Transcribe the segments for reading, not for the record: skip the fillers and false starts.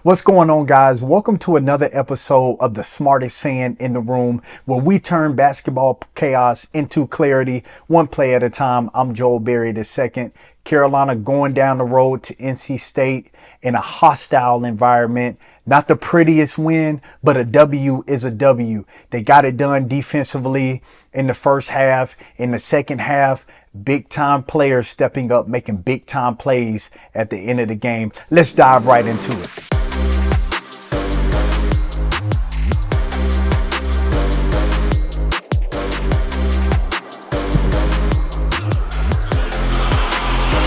What's going on, guys? Welcome to another episode of the smartest saying in the room, where we turn basketball chaos into clarity, one play at a time. I'm Joel Berry II. Carolina going down the road to NC State in a hostile environment. Not the prettiest win, but a W is a W. They got it done defensively in the first half. In the second half, big time players stepping up, making big time plays at the end of the game. Let's dive right into it.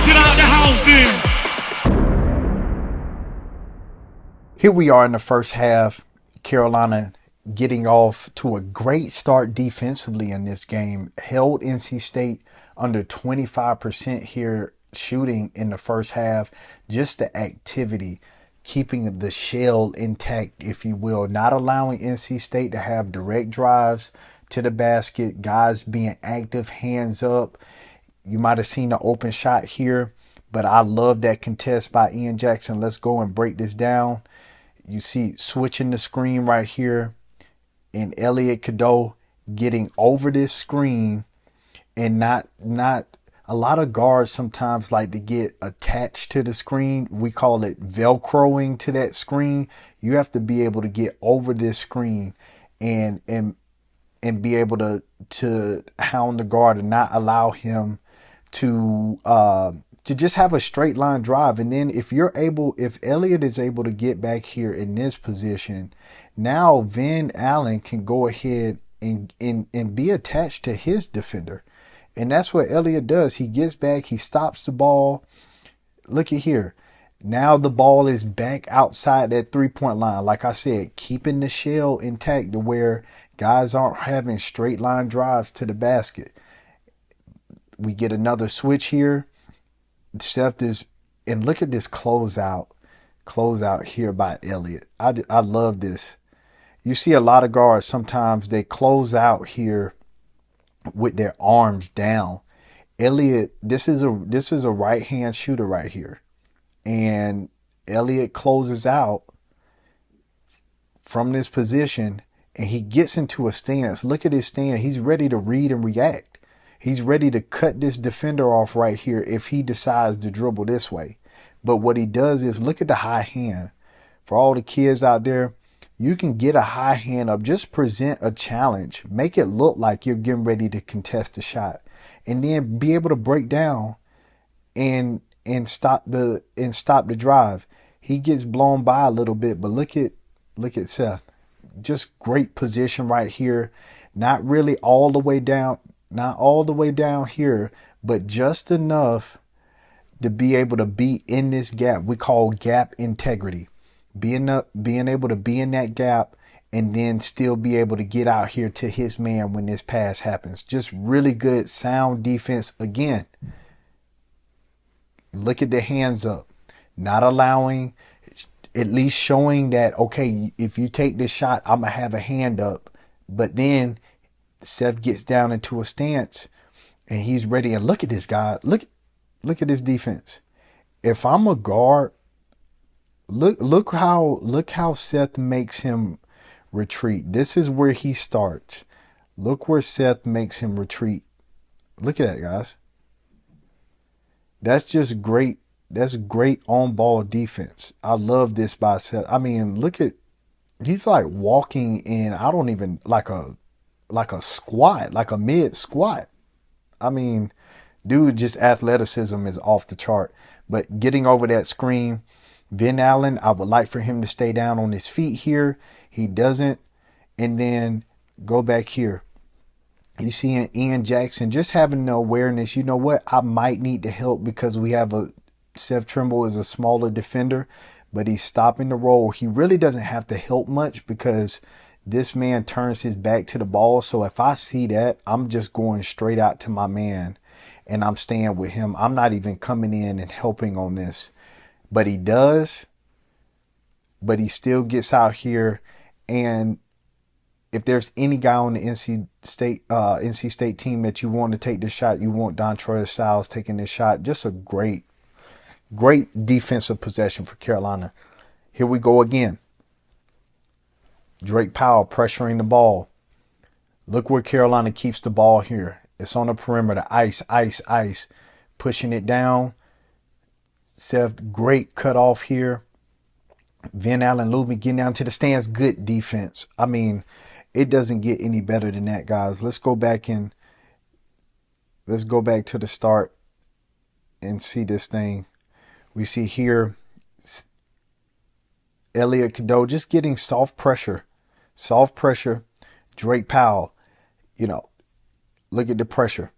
Get out the house then. Here we are in the first half. Carolina getting off to a great start defensively in this game. Held NC State under 25% here shooting in the first half. Just the activity, keeping the shell intact, if you will. Not allowing NC State to have direct drives to the basket. Guys being active, hands up. You might have seen the open shot here, but I love that contest by Ian Jackson. Let's go and break this down. You see switching the screen right here, and Elliot Cadeau getting over this screen, and not a lot of guards sometimes like to get attached to the screen. We call it velcroing to that screen. You have to be able to get over this screen and be able to hound the guard and not allow him to just have a straight line drive. And then if Elliott is able to get back here in this position, now Van Allen can go ahead and be attached to his defender. And that's what Elliott does. He gets back, he stops the ball. Look at here. Now the ball is back outside that 3-point line. Like I said, keeping the shell intact to where guys aren't having straight line drives to the basket. We get another switch here. Seth is, and look at this closeout here by Elliott. I love this. You see a lot of guards, sometimes they close out here with their arms down. Elliott, this is a right hand shooter right here. And Elliott closes out from this position and he gets into a stance. Look at his stance. He's ready to read and react. He's ready to cut this defender off right here if he decides to dribble this way. But what he does is look at the high hand. For all the kids out there, you can get a high hand up. Just present a challenge. Make it look like you're getting ready to contest the shot. And then be able to break down and stop the drive. He gets blown by a little bit, but look at Seth. Just great position right here. Not really all the way down. Not all the way down here, but just enough to be able to be in this gap. We call gap integrity. Being able to be in that gap and then still be able to get out here to his man when this pass happens. Just really good, sound defense. Again, look at the hands up. Not allowing, at least showing that, okay, if you take this shot, I'm going to have a hand up. But then Seth gets down into a stance and he's ready. And look at this guy. Look at this defense. If I'm a guard, look how Seth makes him retreat. This is where he starts. Look where Seth makes him retreat. Look at that, guys. That's just great. That's great on-ball defense. I love this by Seth. I mean, he's like walking in, I don't even, like a squat, like a mid squat. I mean, dude, just athleticism is off the chart. But getting over that screen, Van Allen, I would like for him to stay down on his feet here. He doesn't. And then go back here. You see Ian Jackson just having the awareness. You know what? I might need to help because we have Seth Trimble is a smaller defender, but he's stopping the roll. He really doesn't have to help much because this man turns his back to the ball. So if I see that, I'm just going straight out to my man and I'm staying with him. I'm not even coming in and helping on this. But he does. But he still gets out here. And if there's any guy on the NC State team that you want to take this shot, you want Dontrell Styles taking this shot. Just a great defensive possession for Carolina. Here we go again. Drake Powell pressuring the ball. Look where Carolina keeps the ball here. It's on the perimeter. Ice, ice, ice. Pushing it down. Seth, great cut off here. Van Allen Lubin getting down to the stands. Good defense. I mean, it doesn't get any better than that, guys. Let's go back to the start and see this thing. We see here Elliot Cadeau just getting soft pressure. Soft pressure. Drake Powell, look at the pressure.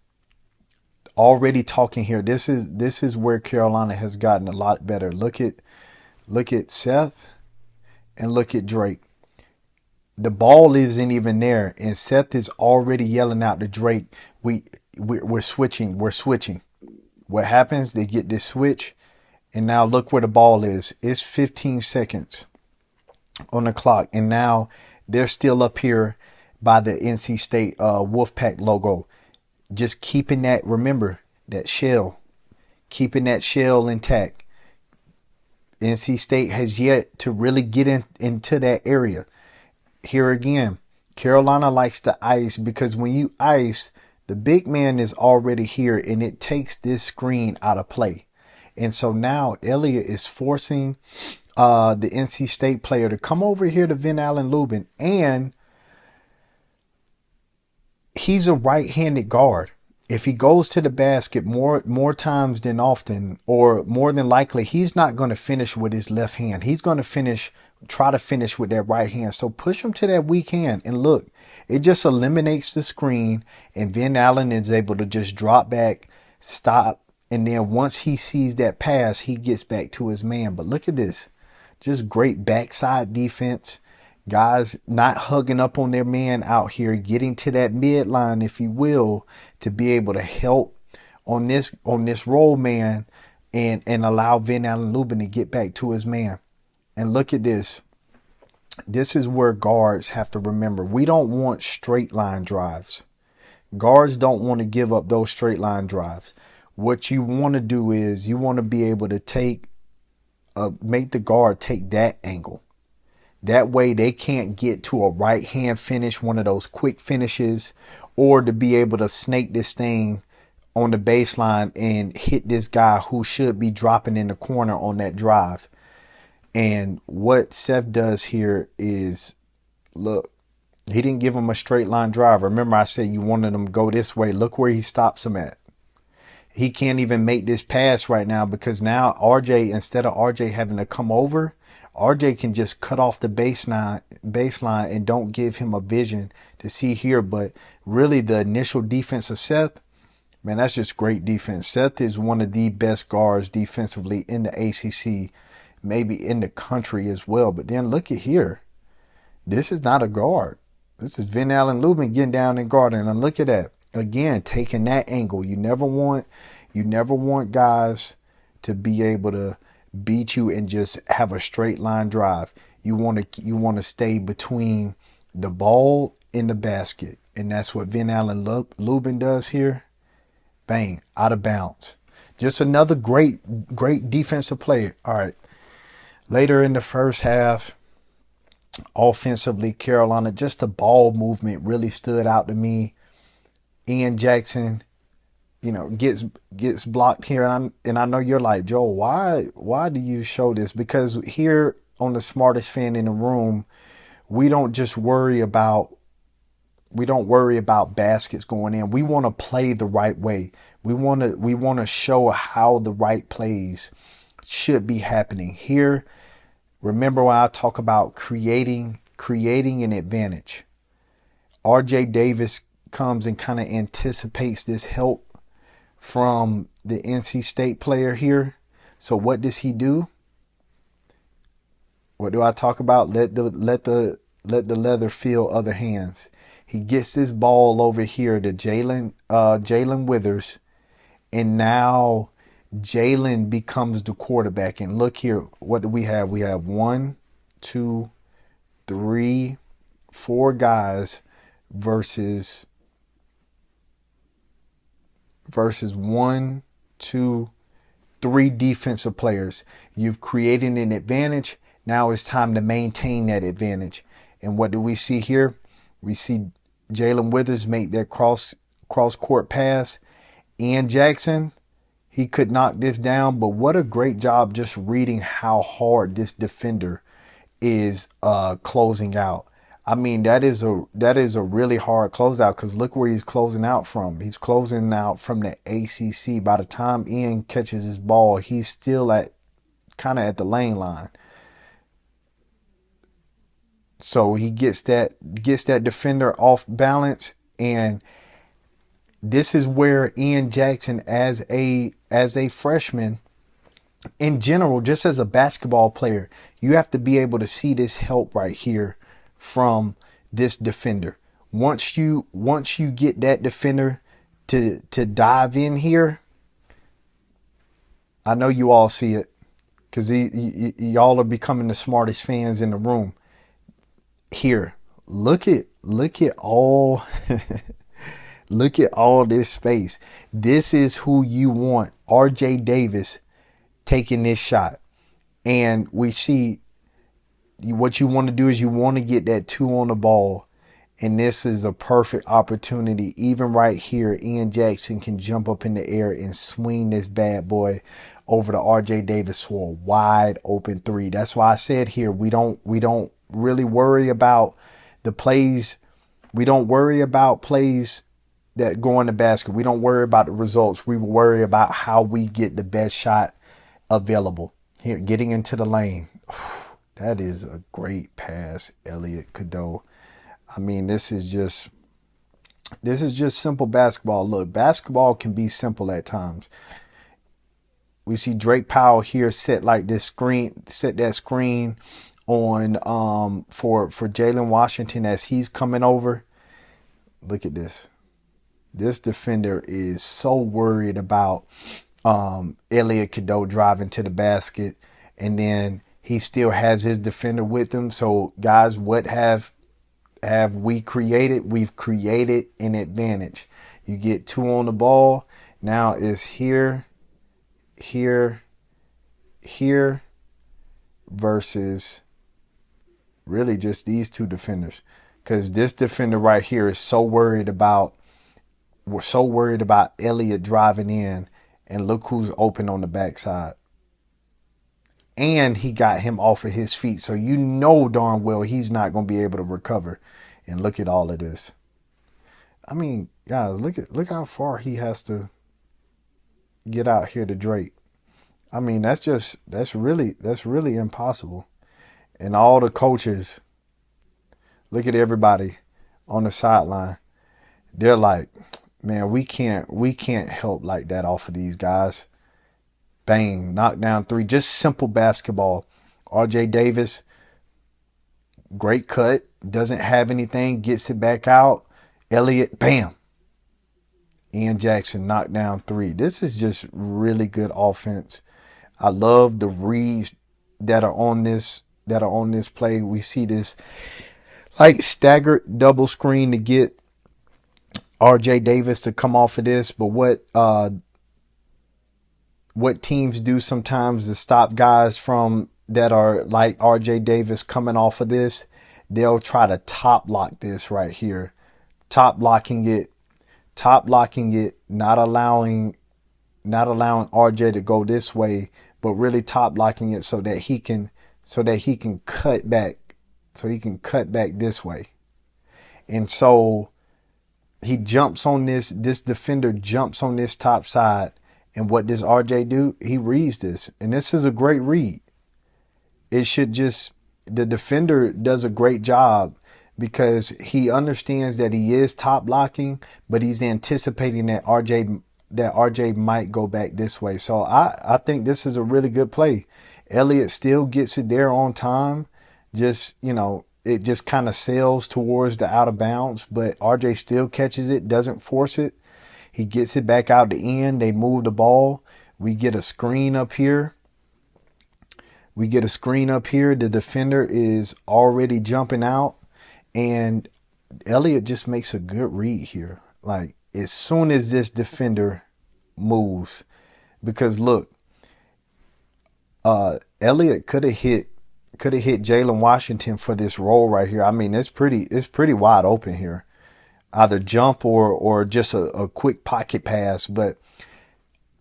Already talking here. This is where Carolina has gotten a lot better. Look at Seth and look at Drake. The ball isn't even there, and Seth is already yelling out to Drake, we're switching. What happens? They get this switch, and now look where the ball is. It's 15 seconds on the clock, and now they're still up here by the NC State Wolfpack logo. Just keeping that, remember, that shell. Keeping that shell intact. NC State has yet to really get into that area. Here again, Carolina likes to ice because when you ice, the big man is already here and it takes this screen out of play. And so now Elliott is forcing the NC State player to come over here to Van Allen Lubin, and he's a right-handed guard. If he goes to the basket more times than often, or more than likely, he's not going to finish with his left hand. He's going to try to finish with that right hand. So push him to that weak hand. And look, it just eliminates the screen. And Van Allen is able to just drop back, stop. And then once he sees that pass, he gets back to his man. But look at this. Just great backside defense. Guys not hugging up on their man out here, getting to that midline, if you will, to be able to help on this roll man and allow Van Allen Lubin to get back to his man. And look at this. This is where guards have to remember. We don't want straight line drives. Guards don't want to give up those straight line drives. What you want to do is you want to be able to make the guard take that angle. That way they can't get to a right hand finish, one of those quick finishes, or to be able to snake this thing on the baseline and hit this guy who should be dropping in the corner on that drive. And what Seth does here is, look, he didn't give him a straight line drive. Remember I said you wanted him to go this way. Look where he stops him at. He can't even make this pass right now because now RJ, instead of RJ having to come over, RJ can just cut off the baseline and don't give him a vision to see here. But really the initial defense of Seth, man, that's just great defense. Seth is one of the best guards defensively in the ACC, maybe in the country as well. But then look at here. This is not a guard. This is Van Allen Lubin getting down and guarding. And look at that. Again, taking that angle. You never want guys to be able to beat you and just have a straight line drive. You want to stay between the ball and the basket. And that's what Van Allen Lubin does here. Bang, out of bounds. Just another great defensive play. All right. Later in the first half, offensively, Carolina, just the ball movement really stood out to me. Ian Jackson, gets blocked here. And I know you're like, Joe, why do you show this? Because here on the smartest fan in the room, we don't worry about baskets going in. We want to play the right way. We want to show how the right plays should be happening. Here, remember when I talk about creating an advantage. RJ Davis comes and kind of anticipates this help from the NC State player here. So what does he do? What do I talk about? Let the leather feel other hands. He gets this ball over here to Jalen Withers, and now Jalen becomes the quarterback. And look here, what do we have? We have 1, 2, 3, 4 guys versus 1, 2, 3 defensive players. You've created an advantage. Now it's time to maintain that advantage. And what do we see here? We see Jalen Withers make that cross court pass. Ian Jackson, he could knock this down, but what a great job just reading how hard this defender is closing out. I mean, that is a really hard closeout, because look where he's closing out from. He's closing out from the ACC. By the time Ian catches his ball, he's still kind of at the lane line. So he gets that defender off balance, and this is where Ian Jackson, as a freshman, in general, just as a basketball player, you have to be able to see this help right here from this defender. Once you get that defender to dive in here, I know you all see it, because y'all are becoming the smartest fans in the room. Here, look at all look at all this space. This is who you want, RJ Davis, taking this shot. And we see what you want to do is you want to get that 2 on the ball. And this is a perfect opportunity. Even right here, Ian Jackson can jump up in the air and swing this bad boy over to RJ Davis for a wide open 3. That's why I said here, we don't really worry about the plays. We don't worry about plays that go in the basket. We don't worry about the results. We worry about how we get the best shot available. Here, getting into the lane. That is a great pass, Elliot Cadeau. I mean, this is just simple basketball. Look, basketball can be simple at times. We see Drake Powell here set that screen on for Jalen Washington as he's coming over. Look at this. This defender is so worried about Elliot Cadeau driving to the basket, and then he still has his defender with him. So guys, what have we created? We've created an advantage. You get 2 on the ball. Now it's here versus really just these 2 defenders. Because this defender right here is so worried about Elliot driving in, and look who's open on the backside. And he got him off of his feet, so you know darn well he's not going to be able to recover. And look at all of this. I mean, guys, look how far he has to get out here to Drake. I mean, that's really impossible. And all the coaches, look at everybody on the sideline. They're like, man, we can't help like that off of these guys. Bang, knockdown 3, just simple basketball. RJ Davis, great cut, doesn't have anything, gets it back out. Elliott, bam. Ian Jackson, knockdown 3. This is just really good offense. I love the reads that are on this play. We see this like staggered double screen to get RJ Davis to come off of this, but what teams do sometimes to stop guys from that are like RJ Davis coming off of this, they'll try to top lock this right here. Top locking it, not allowing RJ to go this way, but really top locking it so that he can cut back. So he can cut back this way. And so he jumps on this defender jumps on this top side. And what does RJ do? He reads this. And this is a great read. The defender does a great job because he understands that he is top blocking, but he's anticipating that RJ might go back this way. So I think this is a really good play. Elliott still gets it there on time. It just kind of sails towards the out of bounds, but RJ still catches it, doesn't force it. He gets it back out the end. They move the ball. We get a screen up here. The defender is already jumping out, and Elliott just makes a good read here. Like, as soon as this defender moves, because look, Elliott could have hit Could have hit Jalen Washington for this roll right here. I mean, it's pretty wide open here. Either jump or just a quick pocket pass. But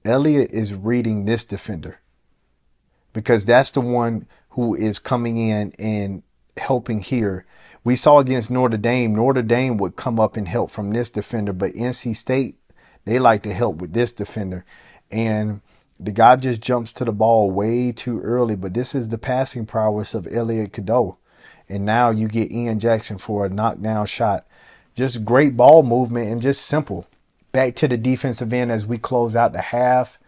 Elliott is reading this defender because that's the one who is coming in and helping here. We saw against Notre Dame would come up and help from this defender, but NC State, they like to help with this defender. And the guy just jumps to the ball way too early, but this is the passing prowess of Elliott Cadeau. And now you get Ian Jackson for a knockdown shot. Just great ball movement and just simple. Back to the defensive end as we close out the half.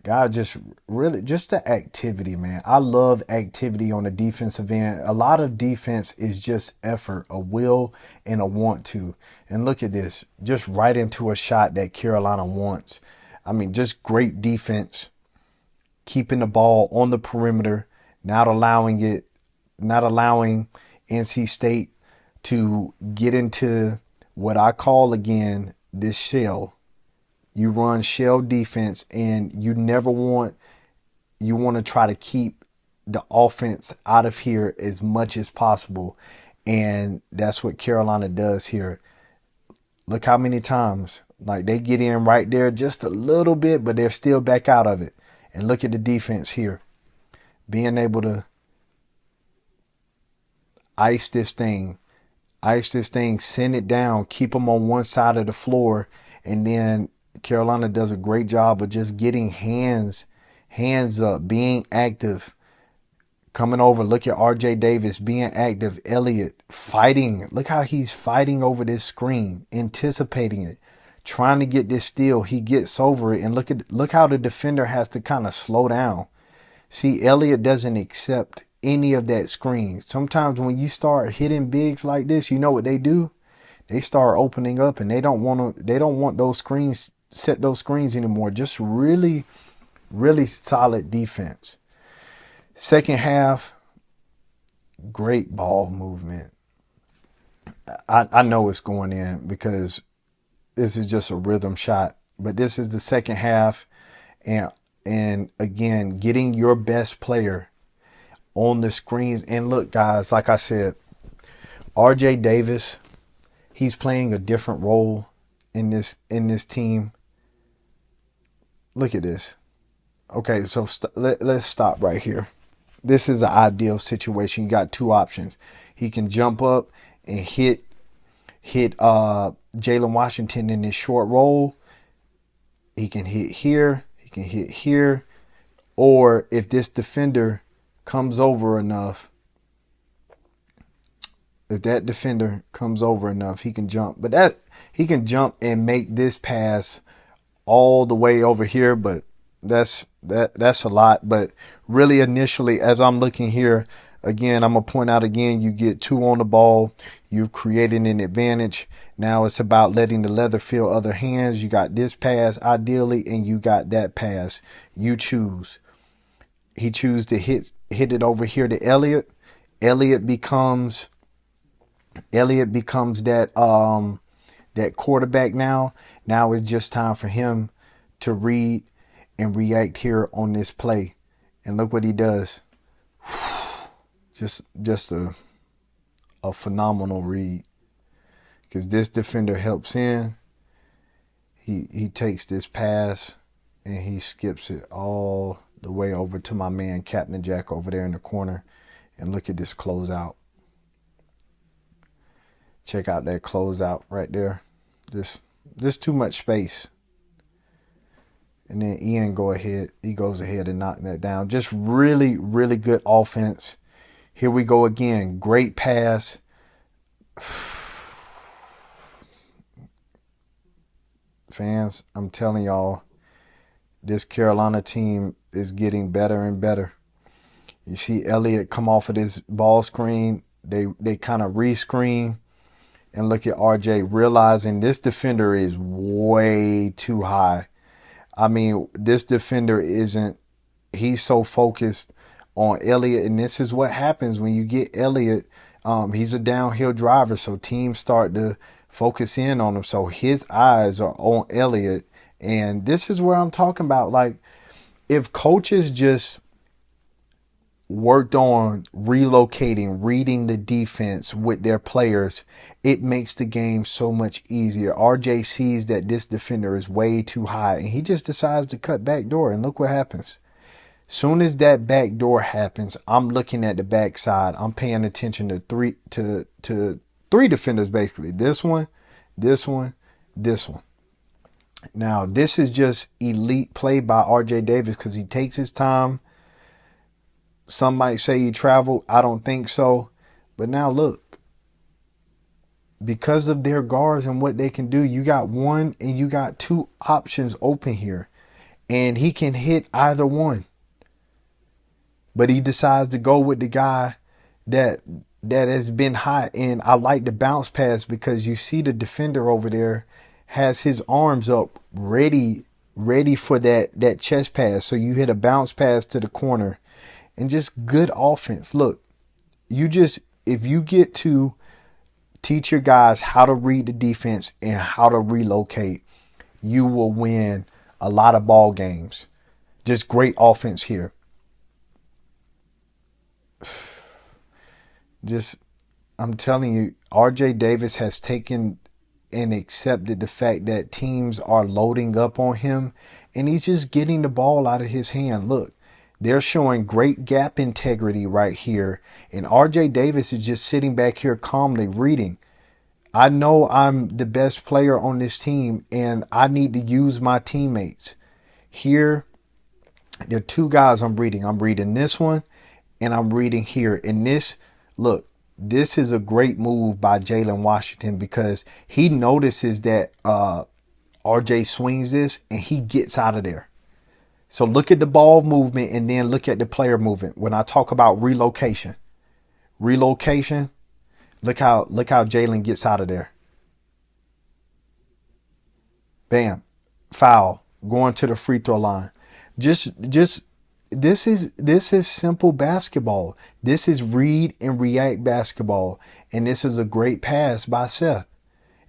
God, just the activity, man. I love activity on the defensive end. A lot of defense is just effort, a will, and a want to. And look at this, just right into a shot that Carolina wants. I mean, just great defense, keeping the ball on the perimeter, not allowing NC State to get into what I call, again, this shell. You run shell defense, and you want to try to keep the offense out of here as much as possible. And that's what Carolina does here. Look how many times, like, they get in right there just a little bit, but they're still back out of it. And look at the defense here. Being able to ice this thing, send it down, keep them on one side of the floor, and then Carolina does a great job of just getting hands up, being active, coming over. Look at RJ Davis being active. Elliott fighting. Look how he's fighting over this screen, anticipating it, trying to get this steal. He gets over it, and look how the defender has to kind of slow down. See, Elliott doesn't accept any of that screen. Sometimes when you start hitting bigs like this, you know what they do? They start opening up, and they don't want those screens, set those screens anymore. Just really, really solid defense. Second half, great ball movement. I know it's going in because this is just a rhythm shot, but this is the second half, and again, getting your best player on the screens. And look, guys, like I said, RJ Davis, he's playing a different role in this team. Look at this. Okay, so let's stop right here. This is an ideal situation. You got two options. He can jump up and hit Jalen Washington in this short roll. He can hit here. He can hit here. Or if this defender comes over enough, he can jump. But he can jump and make this pass all the way over here, but that's a lot. But really, initially, as I'm looking here, again, I'm gonna point out again, you get two on the ball, you've created an advantage. Now it's about letting the leather feel other hands. You got this pass ideally, and you got that pass. You choose. He chooses to hit it over here to Elliott. Elliott becomes that quarterback now. Now it's just time for him to read and react here on this play. And look what he does. Just a phenomenal read. Because this defender helps in. He takes this pass and he skips it all the way over to my man Captain Jack over there in the corner. And look at this closeout. Check out that closeout right there. Just too much space. And then Ian goes ahead and knock that down. Just really, really good offense. Here we go again. Great pass. Fans, I'm telling y'all, this Carolina team is getting better and better. You see Elliott come off of this ball screen. They kind of re-screen. And look at RJ realizing this defender is way too high. I mean, this defender he's so focused on Elliott. And this is what happens when you get Elliott. He's a downhill driver, so teams start to focus in on him. So his eyes are on Elliott. And this is where I'm talking about. Like, if coaches just worked on relocating, reading the defense with their players, it makes the game so much easier. RJ sees that this defender is way too high, and he just decides to cut back door, and look what happens. Soon as that back door happens, I'm looking at the backside. I'm paying attention to three defenders basically. This one, this one, this one. Now, this is just elite play by RJ Davis because he takes his time. Some might say he traveled. I don't think so. But now look, because of their guards and what they can do, you got one and you got two options open here. And he can hit either one. But he decides to go with the guy that has been hot. And I like the bounce pass because you see the defender over there has his arms up ready for that chest pass. So you hit a bounce pass to the corner and just good offense. Look, if you get to teach your guys how to read the defense and how to relocate, you will win a lot of ball games. Just great offense here. I'm telling you, RJ Davis has taken and accepted the fact that teams are loading up on him, and he's just getting the ball out of his hand. Look, they're showing great gap integrity right here, and RJ Davis is just sitting back here calmly reading. I know I'm the best player on this team, and I need to use my teammates. Here, there are two guys I'm reading. I'm reading this one, and I'm reading here. And this, look, this is a great move by Jalen Washington because he notices that RJ swings this and he gets out of there. So look at the ball movement and then look at the player movement. When I talk about relocation, look how Jalen gets out of there. Bam, foul, going to the free throw line. This is simple basketball. This is read and react basketball. And this is a great pass by Seth.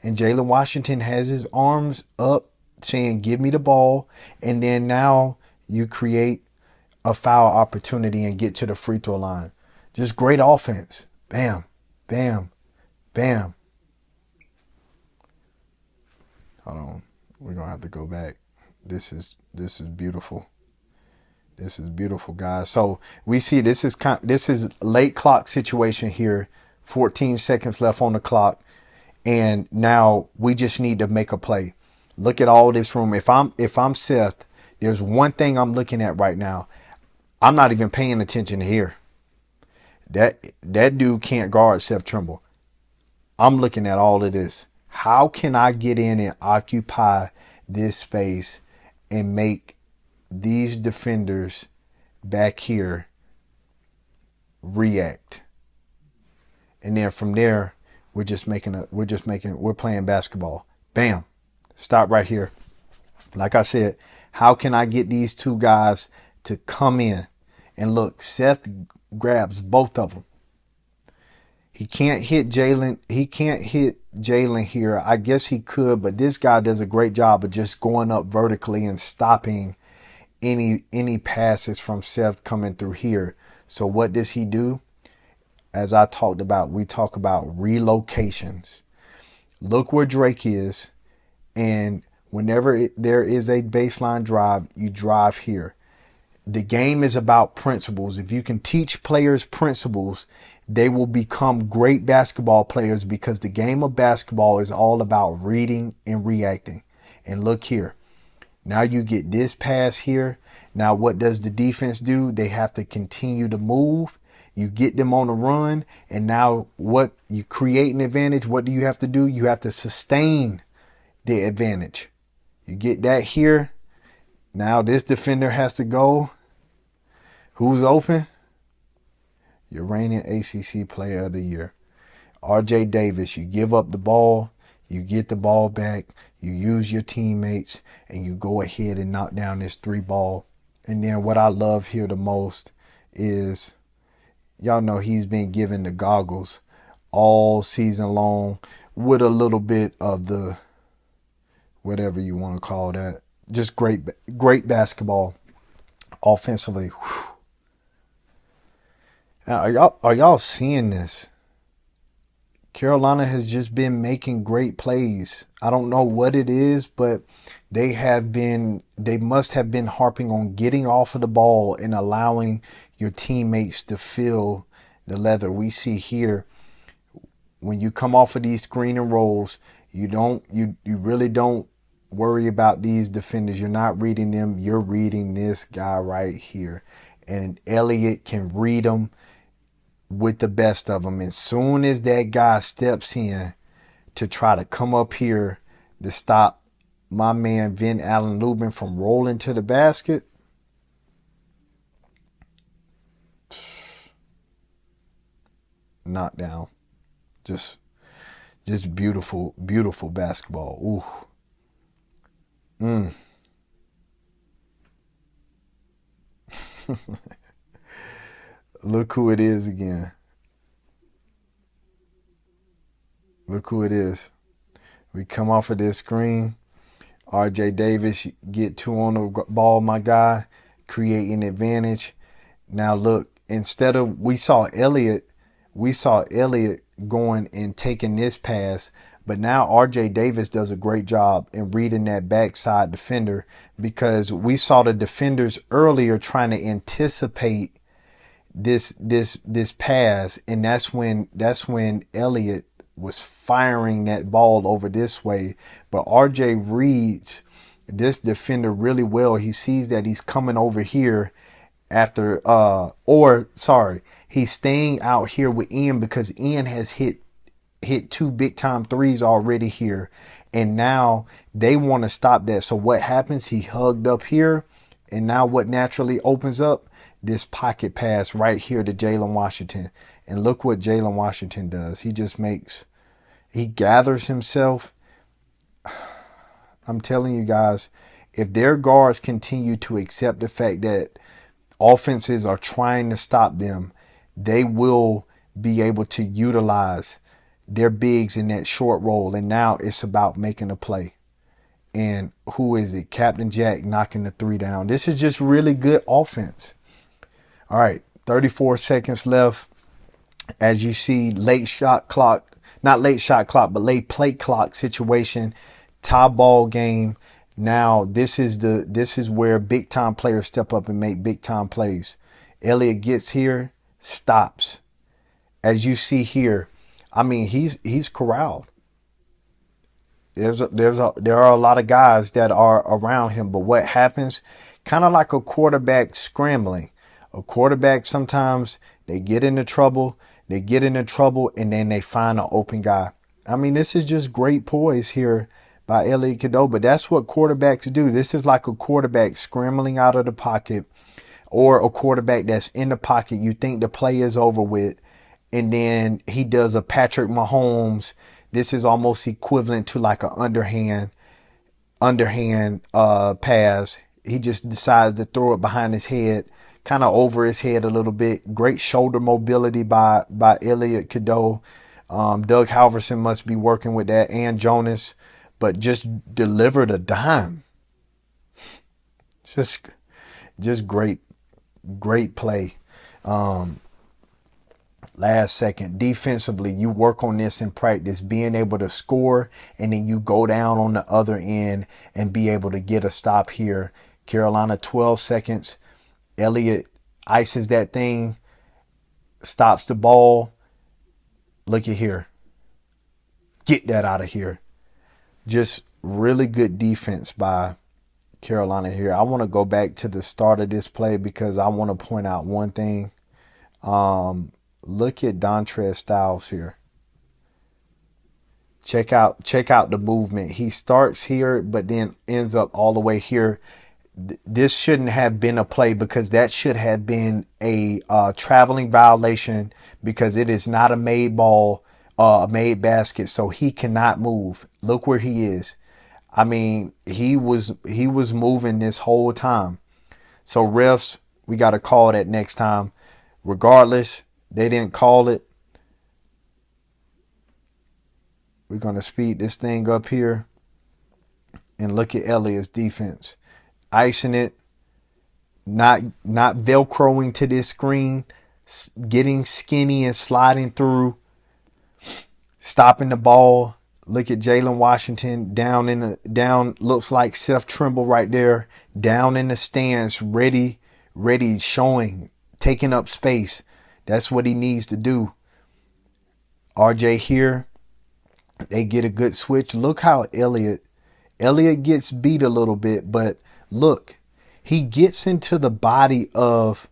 And Jalen Washington has his arms up saying, give me the ball. And then now you create a foul opportunity and get to the free throw line. Just great offense. Bam, bam, bam. Hold on. We're going to have to go back. This is beautiful. This is beautiful, guys. So we see this is late clock situation here. 14 seconds left on the clock. And now we just need to make a play. Look at all this room. If I'm Seth, there's one thing I'm looking at right now. I'm not even paying attention here. That dude can't guard Seth Trimble. I'm looking at all of this. How can I get in and occupy this space and make these defenders back here react? And then from there, we're playing basketball. Bam. Stop right here. Like I said, how can I get these two guys to come in? And look, Seth grabs both of them. He can't hit Jalen. He can't hit Jalen here. I guess he could, but this guy does a great job of just going up vertically and stopping any passes from Seth coming through here. So what does he do? As I talked about, we talk about relocations. Look where Drake is, and whenever there is a baseline drive, you drive here. The game is about principles. If you can teach players principles, they will become great basketball players because the game of basketball is all about reading and reacting. And look here. Now you get this pass here. Now what does the defense do? They have to continue to move. You get them on a run. And now what you create an advantage. What do you have to do? You have to sustain the advantage. You get that here. Now this defender has to go. Who's open? Your reigning ACC Player of the Year, RJ Davis. You give up the ball. You get the ball back. You use your teammates. And you go ahead and knock down this 3-ball. And then what I love here the most is, y'all know he's been given the goggles all season long with a little bit of the, whatever you want to call that. Just great basketball offensively. Whew. Now, are y'all seeing this? Carolina has just been making great plays. I don't know what it is, but they must have been harping on getting off of the ball and allowing your teammates to feel the leather. We see here when you come off of these screen and rolls, you really don't worry about these defenders. You're not reading them. You're reading this guy right here. And Elliott can read them with the best of them. As soon as that guy steps in to try to come up here to stop my man Vin Allen Lubin from rolling to the basket, knockdown. Just beautiful, beautiful basketball. Ooh. Look who it is again. Look who it is. We come off of this screen. RJ Davis get two on the ball, my guy, creating advantage. Now look, instead of we saw Elliott going and taking this pass, but now RJ Davis does a great job in reading that backside defender, because we saw the defenders earlier trying to anticipate this pass, and that's when Elliott was firing that ball over this way. But RJ reads this defender really well. He sees that he's coming over here after he's staying out here with Ian, because Ian has hit two big time threes already here, and now they want to stop that. So what happens? He hugged up here, and now what naturally opens up? This pocket pass right here to Jalen Washington. And look what Jalen Washington does. He gathers himself. I'm telling you guys, if their guards continue to accept the fact that offenses are trying to stop them, they will be able to utilize their bigs in that short roll. And now it's about making a play. And who is it? Captain Jack knocking the three down. This is just really good offense. All right, 34 seconds left. As you see, late play clock situation, tie ball game. Now this is where big time players step up and make big time plays. Elliott gets here, stops. As you see here, I mean he's corralled. There are a lot of guys that are around him, but what happens? Kind of like a quarterback scrambling. A quarterback, sometimes they get into trouble, and then they find an open guy. I mean, this is just great poise here by Elliott Cadeau, but that's what quarterbacks do. This is like a quarterback scrambling out of the pocket, or a quarterback that's in the pocket. You think the play is over with, and then he does a Patrick Mahomes. This is almost equivalent to like an underhand pass. He just decides to throw it behind his head, kind of over his head a little bit. Great shoulder mobility by Elliott Cadeau. Doug Halverson must be working with that, and Jonas, but just delivered a dime. Just great play. Last second, defensively, you work on this in practice, being able to score, and then you go down on the other end and be able to get a stop here. Carolina, 12 seconds. Elliott ices that thing, stops the ball. Look at here. Get that out of here. Just really good defense by Carolina here. I want to go back to the start of this play because I want to point out one thing. Look at Dontrez Styles here. Check out the movement. He starts here, but then ends up all the way here. This shouldn't have been a play, because that should have been a traveling violation, because it is not a made ball, a made basket, so he cannot move. Look where he is. I mean, he was moving this whole time. So refs, we got to call that next time. Regardless, they didn't call it. We're going to speed this thing up here and look at Elliott's defense. Icing it, not velcroing to this screen, getting skinny and sliding through, stopping the ball. Look at Jalen Washington down looks like Seth Trimble right there, down in the stands, ready, showing, taking up space. That's what he needs to do. RJ here, they get a good switch. Look how Elliott gets beat a little bit, but look, he gets into the body of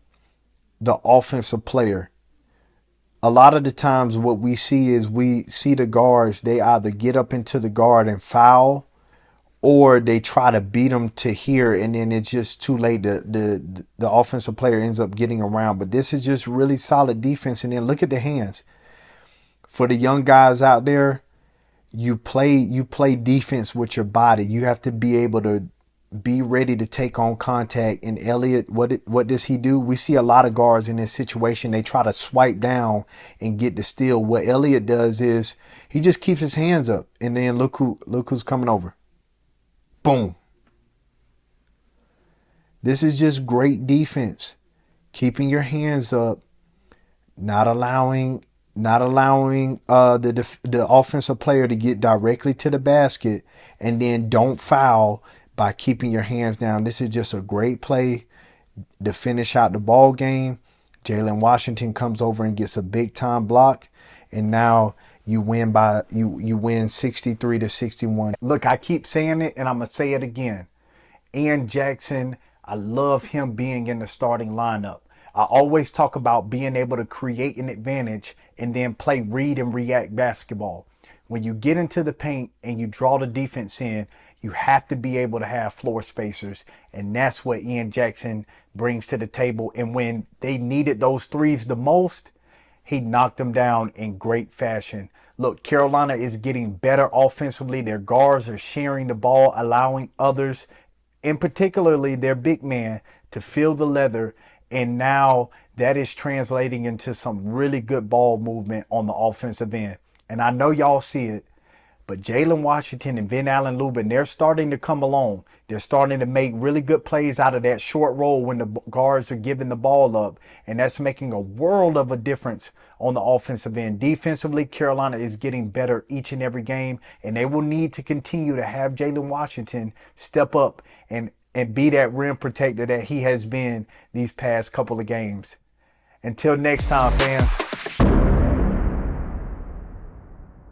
the offensive player. A lot of the times what we see is we see the guards, they either get up into the guard and foul, or they try to beat them to here, and then it's just too late. The offensive player ends up getting around. But this is just really solid defense. And then look at the hands. For the young guys out there, you play defense with your body. You have to be able to be ready to take on contact. And Elliott, what does he do? We see a lot of guards in this situation. They try to swipe down and get the steal. What Elliott does is he just keeps his hands up, and then look who's coming over. Boom. This is just great defense. Keeping your hands up, not allowing the offensive player to get directly to the basket, and then don't foul by keeping your hands down. This is just a great play to finish out the ball game. Jalen Washington comes over and gets a big time block, and now you win by you win 63-61. Look, I keep saying it, and I'm gonna say it again. Ian Jackson, I love him being in the starting lineup. I always talk about being able to create an advantage and then play read and react basketball. When you get into the paint and you draw the defense in, you have to be able to have floor spacers. And that's what Ian Jackson brings to the table. And when they needed those threes the most, he knocked them down in great fashion. Look, Carolina is getting better offensively. Their guards are sharing the ball, allowing others, and particularly their big man, to feel the leather. And now that is translating into some really good ball movement on the offensive end. And I know y'all see it, but Jalen Washington and Vin Allen Lubin, they're starting to come along. They're starting to make really good plays out of that short roll when the guards are giving the ball up. And that's making a world of a difference on the offensive end. Defensively, Carolina is getting better each and every game. And they will need to continue to have Jalen Washington step up and be that rim protector that he has been these past couple of games. Until next time, fans.